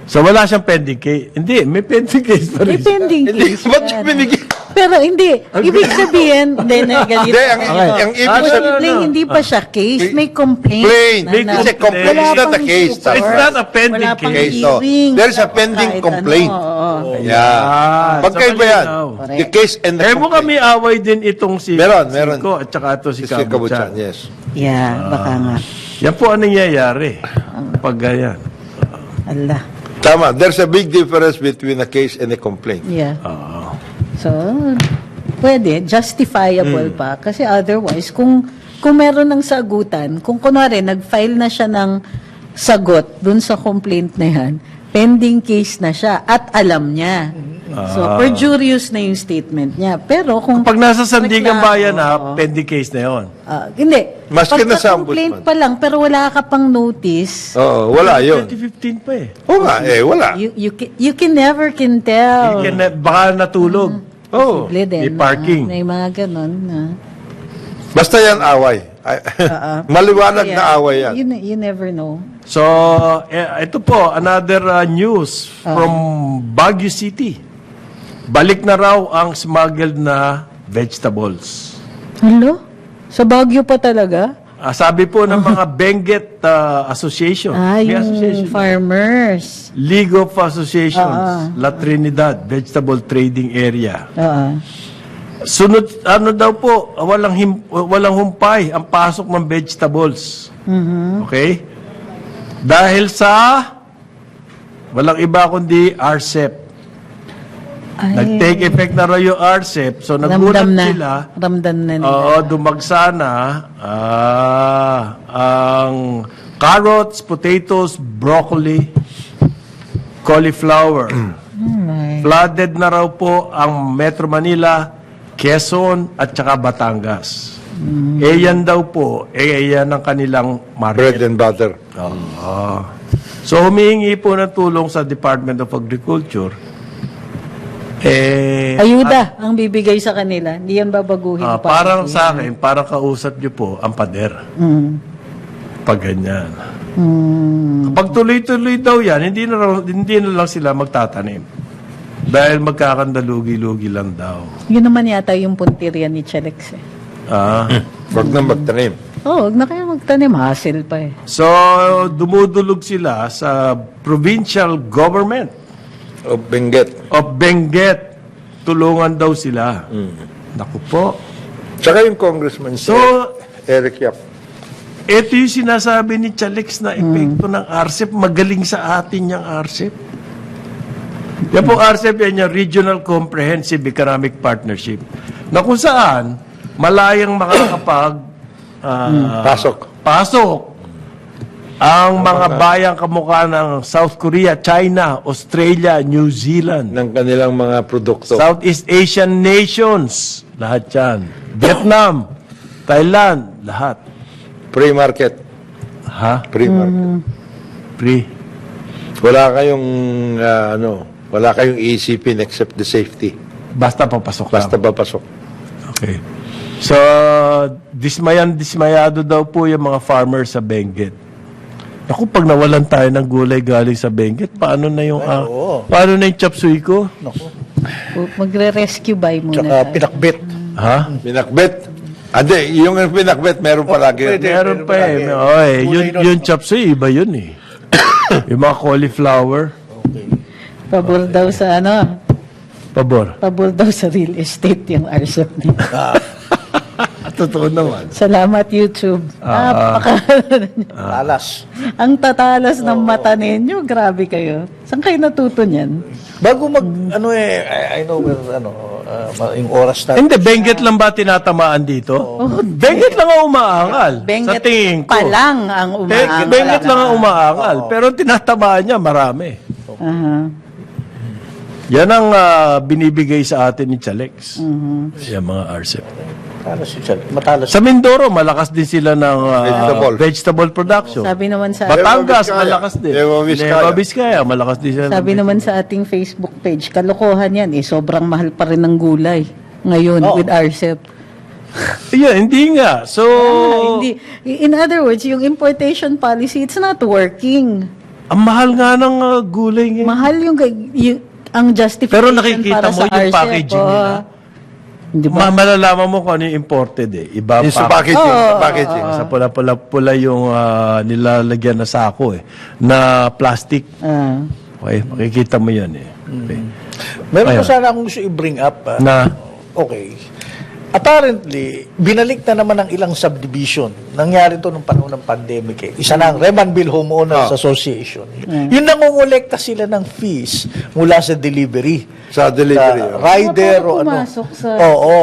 So wala siyang pending case. Hindi, may pending case pa rin. depending Hindi, case. ba't siya yan. binigyan? Pero hindi. Ibig sabihin, Hindi, ang ibig sabihin, hindi pa siya case. May complaint. Plain. May Kasi complaint. complaint is not a case. It's not a pending Wala pang case. So, hearing. there's a pending Kahit complaint. Yeah. Pagkaiba so yan. malinaw. The case and the mo kami complaint. away din itong si Meron. Siko at saka ito si Si Cabo Kabuchan, Chan. yes. Yeah, baka nga. Yan po ang nangyayari. Pag ganyan. Allah. Tama. There's a big difference between a case and a complaint. Yeah. So, pwede, justifiable pa. Kasi otherwise, kung meron ng sagutan, kung kunwari, nag-file na siya ng sagot dun sa complaint na yan, pending case na siya at alam niya. So, perjurious na yung statement niya. Pero kung... Pag nasa Sandigan reklamo, Bayan na, oo. pending case na yon. Hindi. Maski na sa complaint ombudsman. pa lang, pero wala ka pang notice. Oo, wala yun. 2015 pa eh. Oo nga, wala. You can never can tell. Baka natulog. Oo. Posible din, May parking. May mga ganon. Basta yan away. Maliwanag Kaya, na away yan. You never know. So, ito po, another news from Baguio City. Balik na raw ang smuggled na vegetables. Hello? Sa Baguio pa talaga? Sabi po ng mga Benguet Association. May Yung association. farmers. League of Associations, La Trinidad, Vegetable Trading Area. Sunod, ano daw po, walang humpay ang pasok ng vegetables. Okay? Dahil sa walang iba kundi RCEP. Nag-take effect na raw yung RCEP. So, nagulat sila. Ramdam na nila. Oo, dumagsa na ang carrots, potatoes, broccoli, cauliflower. Flooded na raw po ang Metro Manila, Quezon, at saka Batangas. Yan daw po, yan ang kanilang market. Bread and butter. So, humihingi po ng tulong sa Department of Agriculture. Ayuda ang bibigay sa kanila. Hindi yan babaguhin pa. Parang sa akin, parang kausap niyo po ang pader. Pag ganyan. Kapag tuloy-tuloy daw yan, hindi na lang sila magtatanim. Dahil magkakandalugi-lugi lang daw. Yun naman yata yung puntirya ni Chelex. Huwag na magtanim. Huwag na kayo magtanim. Hassle pa eh. So, dumudulog sila sa provincial government O Benguet. of Benguet. Tulungan daw sila. Naku po. Tsaka yung congressman So, Eric Yap. ito yung sinasabi ni Chalex na epekto ng RCEP. Magaling sa atin yung RCEP. Yan po RCEP, yan yung Regional Comprehensive Economic Partnership. Na kung saan, malayang makakapag pasok ang mga bayang kamukha ng South Korea, China, Australia, New Zealand, Ng kanilang mga produkto. Southeast Asian nations, lahat yan. Vietnam, Thailand, lahat. Free market. Ha? Free market. Free. Wala kayong, wala kayong isipin except the safety. Basta papasok Basta lang. papasok. Okay. So, dismayado daw po yung mga farmers sa Benguet. Naku, pag nawalan tayo ng gulay galing sa Benguet, paano na yung paano na yung chop suey ko? Magre-rescue buy muna Tsaka tayo. pinakbit. Ha? Pinakbet. Ade, yung pinakbet, meron palagi. pwede. Meron pa eh. Yung chop suey, iba yun eh. Yung mga cauliflower. Pabor daw sa Pabor. pabor daw sa real estate yung RCEP niya. Totoo naman. Salamat YouTube. Talas. Ang tatalas ng mata ninyo. Grabe kayo. Saan kayo natuto niyan? Bago I know where, yung oras na. Hindi, Benguet lang ba tinatamaan dito? Benguet lang ang umaangal. Sa tingin ko. pa lang ang umaangal. Benguet lang ang umaangal. Pero tinatamaan niya, marami. Yan ang binibigay sa atin ni Chalex. Yan mga RCEP. Matalas. Sa Mindoro, malakas din sila ng vegetable production. Sabi naman sa Batangas, Nueva Vizcaya. malakas din. Nueva Vizcaya. Nueva Vizcaya, malakas din sila. Sabi naman sa ating Facebook page, kalokohan yan eh. Sobrang mahal pa rin ng gulay ngayon with RCEP. Yan, hindi nga. So, Hindi. In other words, yung importation policy, it's not working. ang mahal nga ng gulay ngayon. Mahal ang justification Pero nakikita para mo sa yung RCEP, packaging nila. Di ba? Malalaman mo kung ano yung imported eh. Iba Yung sa pa. packaging. sa packaging. Sa pula-pula yung nilalagyan na sako eh. Na plastic. Okay, makikita mo yan eh. Okay. Meron Ayun. ko sana akong gusto i-bring up. Na, Okay. Apparently, binalik na naman ng ilang subdivision. Nangyari to nung panahon ng pandemic eh. Isa na ang Remanville Homeowners Association. Yung nangongolekta sila ng fees mula sa delivery. Sa delivery. Rider Paano o ano. pumasok sa- Oo.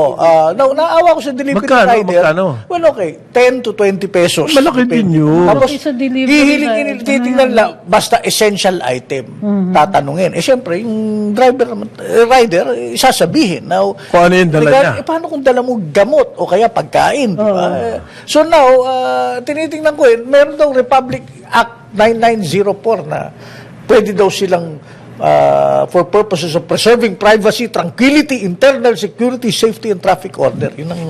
Naawa ko sa delivery Magkano? rider. Magkano? Well, okay. 10 to 20 pesos. Malaki din yun. Tapos, Malaki sa delivery rider. titingnan lang, basta essential item. Tatanungin. Siyempre, yung rider, sasabihin. Now, Kung ano yung dala niya. paano kung dala mo gamot o kaya pagkain? Di ba? So now, tinitingnan ko meron daw Republic Act 9904 na pwede daw silang for purposes of preserving privacy, tranquility, internal security, safety, and traffic order. Yun ang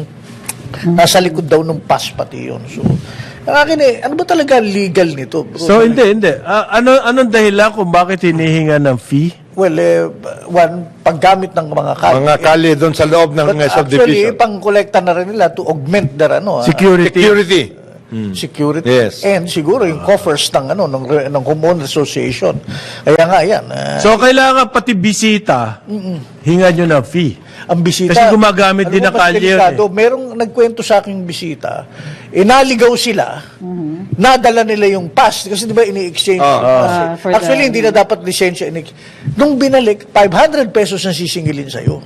Nasa likod daw ng pass pati yun. So, ang akin ano ba talaga legal nito? Bro? So, hindi. Anong dahilan kung bakit hinihinga ng fee? Well, one, paggamit ng mga kali. Mga kali doon sa loob ng But actually, subdivision. pang-kolekta na rin nila to augment their Security. Security. security. Yes. And siguro yung coffers ng homeowner association. Kaya nga yan. So, kailangan pati bisita, hinga nyo ng fee. Ang bisita. Kasi gumagamit alam din mo, ng mas kalye yun delikado, merong nagkwento sa aking bisita, inaligaw sila, nadala nila yung pass. Kasi di ba ini-exchange yung pass. for Actually, the- hindi na dapat lisensya. Nung binalik, 500 pesos ang sisingilin sa'yo.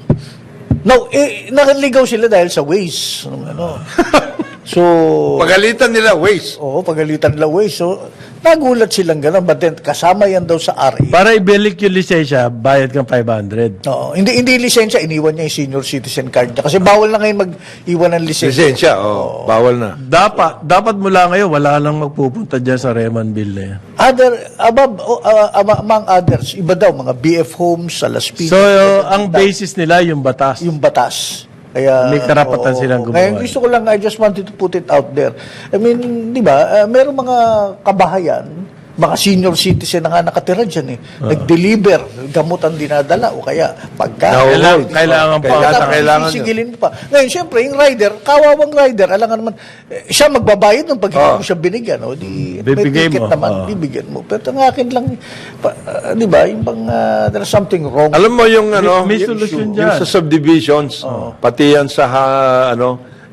Now, nakaligaw sila dahil sa Waze. So, Pagalitan nila, waste. oo, pagalitan nila Waze. So, nagulat silang gano'n. But then, kasama yan daw sa RA. Para ibalik yung lisensya, bayad kang 500. Oo, hindi lisensya, iniwan niya yung senior citizen card niya. Kasi bawal na ngayon mag-iwan ng lisensya. Lisensya, bawal na. Dapat mula ngayon, wala lang magpupunta dyan sa Reman Bill na yan. Among others, iba daw, mga BF Homes, sa Las Piñas. So, ang basis nila, yung batas. Yung batas. Kaya, May karapatan silang gumawa. Ngayon, gusto ko lang, I just wanted to put it out there. I mean, di ba, meron mga kabahayan, mga senior citizen na nga nakatira dyan eh. Nag-deliver, gamot ang dinadala o kaya pagkain. Kailangan Sisigilin mo pa. Ngayon, siyempre, yung rider, kawawang rider, alam nga naman, siya magbabayad ng pag hindi mo siya binigyan. O, di, may Bibigay ticket mo. naman, bibigyan mo. Pero ang akin lang, di ba, yung bang, there's something wrong. Alam mo yung May yung- solusyon yung dyan. sa subdivisions, pati yan sa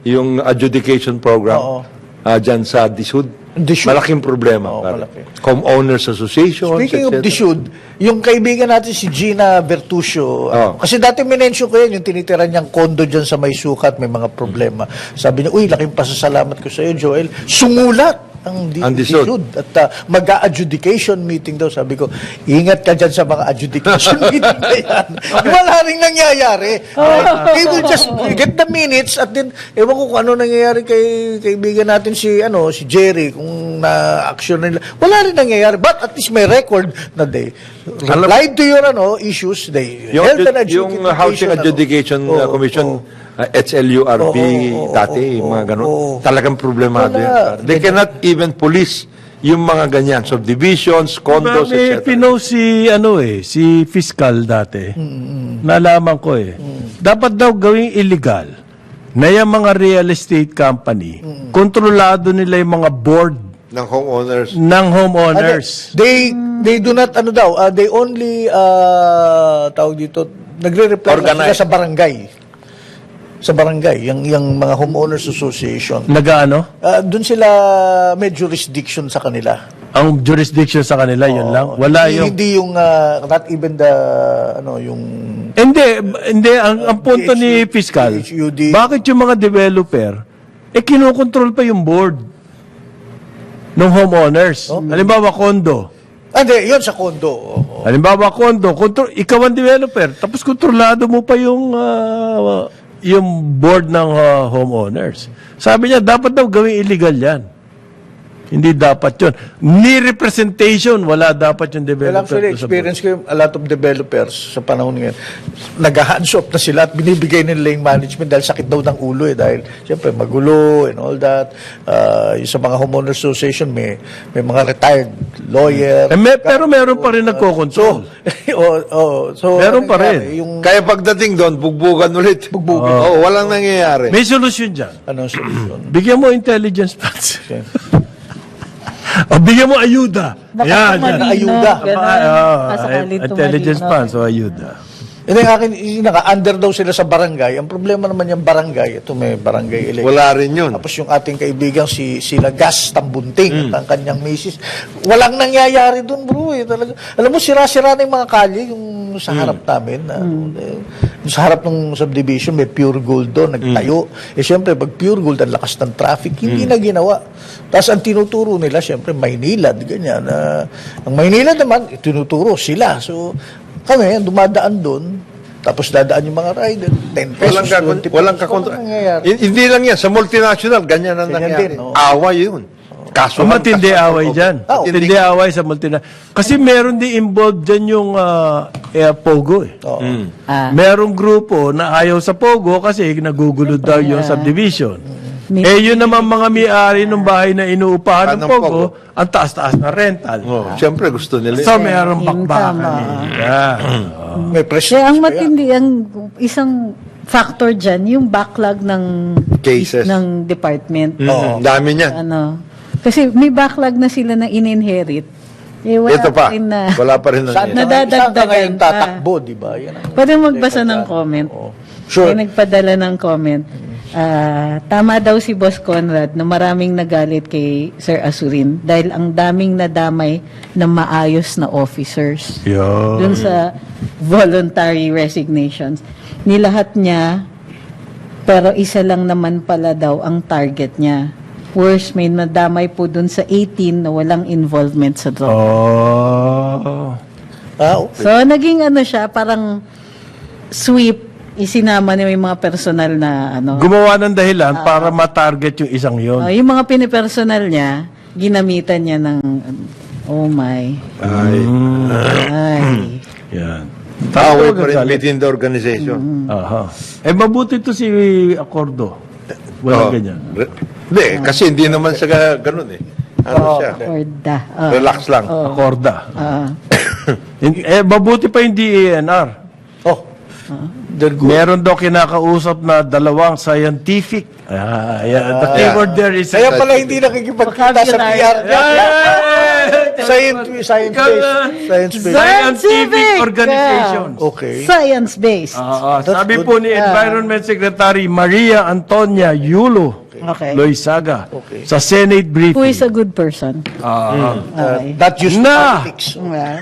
yung adjudication program, dyan sa DSUD. DSUD. Malaking problema. Oo, pare. malaki. Homeowners Association, Speaking of etc. DSUD, yung kaibigan natin si Gina Bertuccio, kasi dati minention ko yan, yung tinitira niyang kondo dyan sa may sukat, may mga problema. Sabi niya, uy, laking pasasalamat ko sa iyo, Joel. Sumulat ang DSUD. DSUD. At mag-a-adjudication meeting daw. Sabi ko, ingat ka dyan sa mga adjudication meeting na yan. Wala rin nangyayari. They will just get the minutes at then, ewan ko kung ano nangyayari kay kaibigan natin si Jerry, kung na-action nila. Wala rin nangyayari. But at least may record na they replied to your issues. They held an Yung Housing Adjudication Commission, HLURB, dati, mga ganun. Talagang problemado Wala. yan. pare. They cannot even police yung mga ganyan. Subdivisions, condos, May etc. si fiscal dati. Nalaman ko eh. Dapat daw gawing illegal na yung mga real estate company, kontrolado nila yung mga board Ng homeowners. ng homeowners. They do not, they only, tawag dito, nagre-reply lang sila Organize. sa barangay. Sa barangay, yung mga homeowners association. Nagaano? Doon sila may jurisdiction sa kanila. Ang jurisdiction sa kanila, yun lang. Wala yung... Hindi yung, not even the, yung... Hindi. Ang punto ni fiscal, DHUD. bakit yung mga developer, kinokontrol pa yung board ng homeowners. Halimbawa, kondo. Hindi, yun sa kondo. Halimbawa, kondo, ikaw ang developer, tapos kontrolado mo pa yung board ng homeowners. Sabi niya, dapat daw gawing illegal yan. Hindi dapat yun. Ni representation, wala dapat yung Well, developer. actually, doon sa experience ko yung a lot of developers sa panahon ngayon. Nag-hands off na sila at binibigay nila yung management dahil sakit daw ng ulo eh. Dahil, siyempre, magulo and all that. Yung sa mga homeowner association, may mga retired lawyer. Pero meron pa rin nagkocontrol. So, Meron pa rin. Yung, Kaya pagdating doon, bugbugan ulit. Bugbugan. Walang nangyayari. May solusyon dyan. ano solution? Bigyan mo intelligence funds. O bigyan mo ayuda. Baka Yan. tumalino, ayuda. ganun. Kasakali Intelligence tumalino. funds o ayuda. Hindi ang akin, under daw sila sa barangay. Ang problema naman yung barangay, ito may barangay election. Wala rin yun. Tapos yung ating kaibigan sila Gas Tambunting at ang kanyang misis. Walang nangyayari doon, bro. Talaga. Alam mo, sira-sira na yung mga kalye yung sa harap namin. Sa harap ng subdivision, may Pure Gold doon, nagtayo. Siyempre, pag Pure Gold, ang lakas ng traffic, hindi na ginawa. Tapos ang tinuturo nila, siyempre, Maynilad, ganyan. Ang Maynilad naman, tinuturo sila. So, kami, dumadaan doon, tapos dadaan yung mga rider, 10 pesos, 20 pesos. Walang kakontrol. Walang nangyayari. Hindi lang yan. Sa multinational, ganyan ang Ganyan nangyari. din, Away yun. Kaso Matindi away dyan. Matindi away sa Kasi meron din involved dyan yung Pogo eh. Oo. Merong grupo na ayaw sa Pogo kasi nagugulo daw yung subdivision. Yun naman mga may-ari ng bahay na inuupahan ng Ng Pogo, Pogo. ang taas-taas na rental. Oh, siyempre gusto nila. So, mayroong Yung bakbakan. tama. Yeah. May presyo. Kaya ang matindi, ang isang factor dyan, yung backlog ng Cases. ng department. Oo. Dami niyan. Ano, kasi may backlog na sila na in-inherit. Wala Ito pa. rin na, Wala pa rin Saan na. Nadadagdagan saan ka ngayon pa. tatakbo, di ba? Yan ang- pwede magbasa ng comment. Sure. May nagpadala ng comment. Tama daw si Boss Conrad na maraming nagalit kay Sir Asurin dahil ang daming nadamay na maayos na officers. Yun. Dun sa voluntary resignations. Nilahat niya, pero isa lang naman pala daw ang target niya. Worse, may nadamay po dun sa 18 na walang involvement sa drug. Oh. Okay. So, naging ano siya, parang sweep, isinama niya yung mga personal na ano. Gumawa ng dahilan para matarget yung isang yun. Yung mga pinipersonal niya, ginamitan niya ng, oh my, Ay. ay. Yan. Away pa rin within the organization. Aha. Mabuti to si Acordo. Walang Oo. ganyan. Hindi, kasi hindi naman siya ganun eh. Ano siya? Orda. Relax lang. Acorda. Mabuti pa yung DANR. Oh. They're good. Meron daw kinakausap na dalawang scientific. The keyword there is... Kaya pala hindi nakikipagkita sa Vocabulary. PR niya. Scientific Science-based. Scientific organizations. Okay. Science-based. Sabi po ni Environment Secretary Maria Antonia Yulo Okay. Loizaga Okay. sa Senate briefing. Who is a good person. Okay. Not used to Na! politics.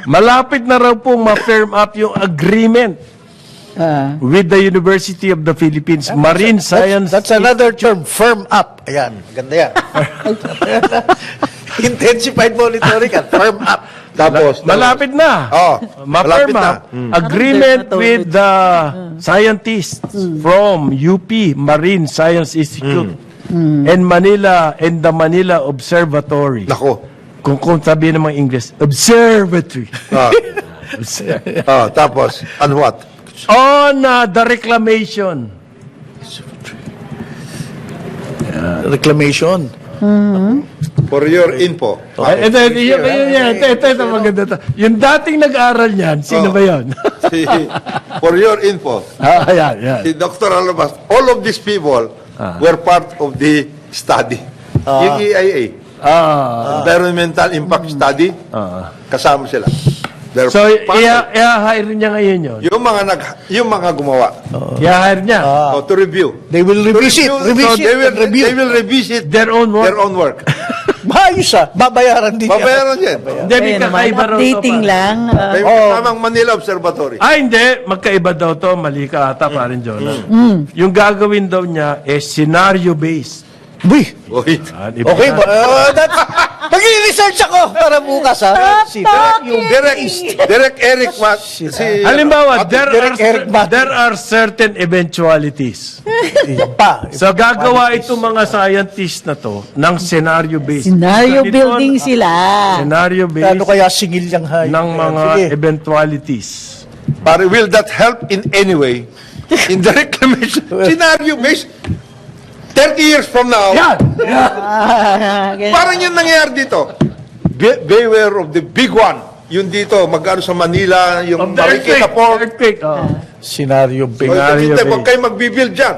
Malapit na raw pong ma-firm up yung agreement with the University of the Philippines Marine Science. That's another term, firm up. Ayan, ganda yan. Intensified monitoring at firm up. Tapos, Malapit na. Oh, Ma-firm malapit na. up. Agreement with the scientists from UP Marine Science Institute and Manila and the Manila Observatory. Nako. Kung sabihin ng mga English, observatory. Tapos, and what? On the reclamation. Reclamation. For your info. Ito maganda to. Yung dating nag-aaral niyan, sino ba yun? For your info. Ayan. Si Dr. Alabas, all of these people were part of the study. Yung EIA, Environmental Impact Study, kasama sila. They're So, part of- i-hire niya ngayon yun. yung mga gumawa I-hire niya. Ah. to review. They will revisit. So Revisit. they will revisit Their own work. their own work. Maayos Babayaran babayaran din yan. yan. Hindi, may Ayun naman, kakaiba raw to, updating pare. lang. May kasamang Manila Observatory. Hindi. Magkaiba daw to. Mali ka ata, parin Jonah. Yung gagawin daw niya is scenario-based. Uy, Oy. okay ba? Mag-research ako para bukas ha. Si yung Direct Eric si Halimbawa, Direk Eric Mati. there are certain eventualities. pa. So, gagawa itong mga scientists na to ng scenario-based. Scenario Ganito building ang sila. Scenario-based Ano kaya singil niyang hayop? ng mga Sige. eventualities. Pare, will that help in any way in the reclamation scenario based 30 years from now? Parang yun nangyayari dito. Beware of the big one. Yun dito, magkano sa Manila, yung Marikina Port. Earthquake. Scenario based. Scenario Huwag based. kayo magbibuild dyan.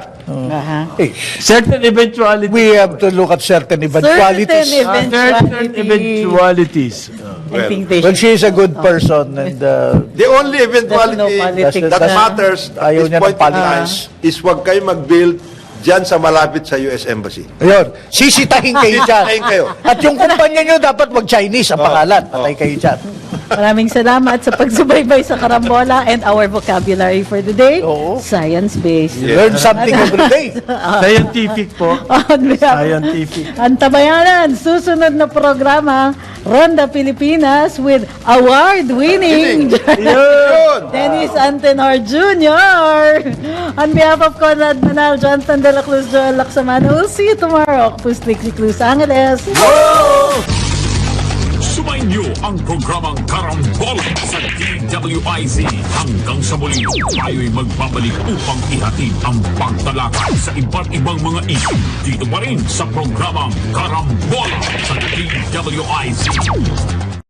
Certain eventualities. We have to look at certain eventualities. Certain eventualities. I think they Well, should. she is a good person and The only eventuality politics. that matters at Ayaw this niya ng point in time politics. is huwag kayo mag-build dyan sa malapit sa US Embassy. Ayun, sisitahin kayo dyan. Sisitahin kayo. At yung kumpanya nyo dapat mag-Chinese ang pangalan. Patay kayo dyan. Maraming salamat sa pagsubaybay sa Karambola and our vocabulary for the day. Oo. Science-based. Learn something every day. Scientific po. On behalf- Scientific. Ang tabayanan, susunod na programa, Ronda Pilipinas with award-winning Yun! Dennis Antenor Jr. On behalf of Conrad Manal, Jonathan De La Cruz, Joel Laksamana, we'll see you tomorrow. Pustik si Cruz Angeles. Sumainyo ang programang Karambola sa DWIZ. Hanggang sa muli, tayo'y magbabalik upang ihatid ang pagtalakay sa iba't ibang mga issue. Dito pa rin sa programang Karambola sa DWIZ.